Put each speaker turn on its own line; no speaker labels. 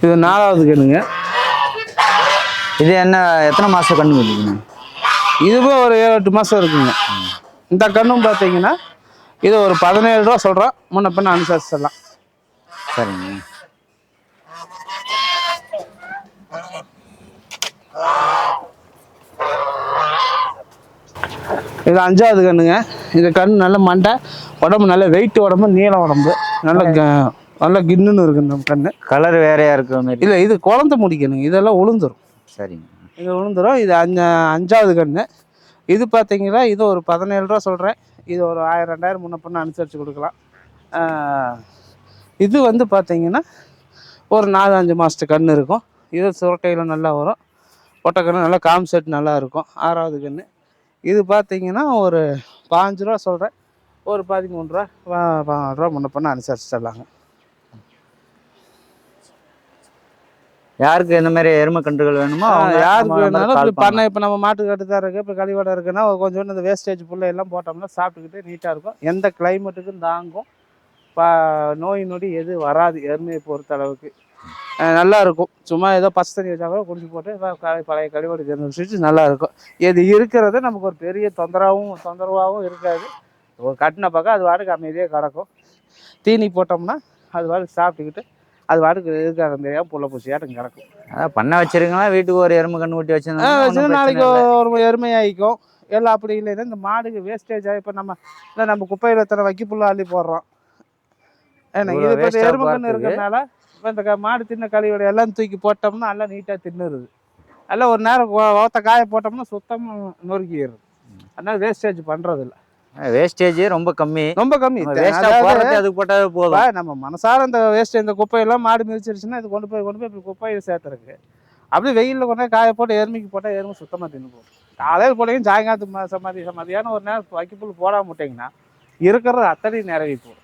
இது 4வது கண்ணுங்க.
இது என்ன எத்தனை மாசம் கண்ணு வச்சுக்கணும்?
இதுவும் ஒரு 7-8 மாசம் இருக்குங்க. இந்த கண்ணும் பார்த்தீங்கன்னா இது ஒரு 17 ரூபா சொல்கிறோம். முன்ன பின்ன அனுசரிச்சிடலாம்.
சரிங்க.
இது 5வது கண்ணுங்க. இது கண் நல்ல மண்டை, உடம்பு நல்ல வெயிட், உடம்பு நீள உடம்பு, நல்ல கின்னுன்னு இருக்கு இந்த கண்ணு.
கலர் வேறையா இருக்கிற மாதிரி
இல்லை, இது குழந்தை முடிக்கணுங்க. இதெல்லாம் உளுந்துரும்.
சரிங்க.
இது உளுந்துரும். இது 5வது கண்ணு. இது பார்த்தீங்கன்னா இது ஒரு 17 ரூபா சொல்கிறேன். இது ஒரு 1000-2000 முன்ன பின்ன அனுசரித்து கொடுக்கலாம். இது வந்து பார்த்தீங்கன்னா ஒரு 4-5 மாதத்து கன்று இருக்கும். இது சுரட்டையில் நல்லா வரும். ஒட்டக்கன்று நல்லா காம்செட் நல்லா இருக்கும். 6வது கன்று. இது பார்த்தீங்கன்னா ஒரு 5 ரூபா சொல்கிறேன். ஒரு 13 ரூபா 14 ரூபா முன்ன பின்ன அனுசரிச்சிடலாங்க.
யாருக்கு இந்த மாதிரி எருமை கன்றுகள் வேணுமோ
யாருக்கு வேணாலும் இப்படி பண்ண. இப்போ நம்ம மாட்டு கட்டுதான் இருக்குது, இப்போ கழிவடை இருக்குன்னா கொஞ்சோண்டு இந்த வேஸ்டேஜ் புல்லை எல்லாம் போட்டோம்னா சாப்பிட்டுக்கிட்டு நீட்டாக இருக்கும். எந்த கிளைமேட்டுக்கும் தாங்கும். நோய் நொடி எது வராது. எருமையை பொறுத்த அளவுக்கு நல்லா இருக்கும். சும்மா ஏதோ பச்சை தண்ணி வச்சா கூட குடிச்சு போட்டு பழைய கழிவடை தெரிஞ்சு நல்லா இருக்கும். இது இருக்கிறது நமக்கு ஒரு பெரிய தொந்தரவாகவும் இருக்காது. ஒரு கட்டின பக்கம் அது வாட்டுக்கு அமைதியாக கிடக்கும். தீனி போட்டோம்னா அது வாட்டுக்கு சாப்பிட்டுக்கிட்டு அது வாட்டுக்கு இருக்காக தெரியாமல் புள்ள பூசியாட்டும் கிடக்கும்.
அதான் பண்ண வச்சிருக்கீங்களா? வீட்டுக்கு ஒரு எருமை கன்று ஊட்டி வச்சுருந்தா
நாளைக்கு ஒரு எருமையாயிக்கும். எல்லாம் அப்படி இல்லைன்னா இந்த மாடுக்கு வேஸ்டேஜ் ஆகி இப்போ நம்ம குப்பையில் எத்தனை வைக்க புல்ல அள்ளி போடுறோம். ஏன்னா இது இப்போ எருமை கன்று இருக்கிறதுனால இப்போ இந்த மாடு தின்ன கழிவுடைய எல்லாம் தூக்கி போட்டோம்னா எல்லாம் நீட்டாக தின்னுருது. எல்லாம் ஒரு நேரம் ஓத்த காய போட்டோம்னா சுத்தமாக நொறுக்கிடுது. அதனால வேஸ்டேஜ் பண்ணுறதில்ல.
வேஸ்டேஜ் ரொம்ப கம்மி.
அதுக்கு போட்டாவே போதும். நம்ம மனசார இந்த வேஸ்ட் இந்த குப்பையெல்லாம் மாடு மிதிச்சிருச்சுன்னா இது கொண்டு போய் இப்படி குப்பையை சேர்த்துருக்கு. அப்படியே வெயிலில் கொண்டு காய போட்டு எருமைக்கு போட்டால் எருமை சுத்தமாக தின்னு போகும். காலையில் போட்டீங்கன்னா சாயங்காலத்துக்கு மதியானம் ஒரு நேரம் வைக்கப்புல் போடாம விட்டிங்கன்னா இருக்கிறது அத்தனையும் நிறவி போடும்.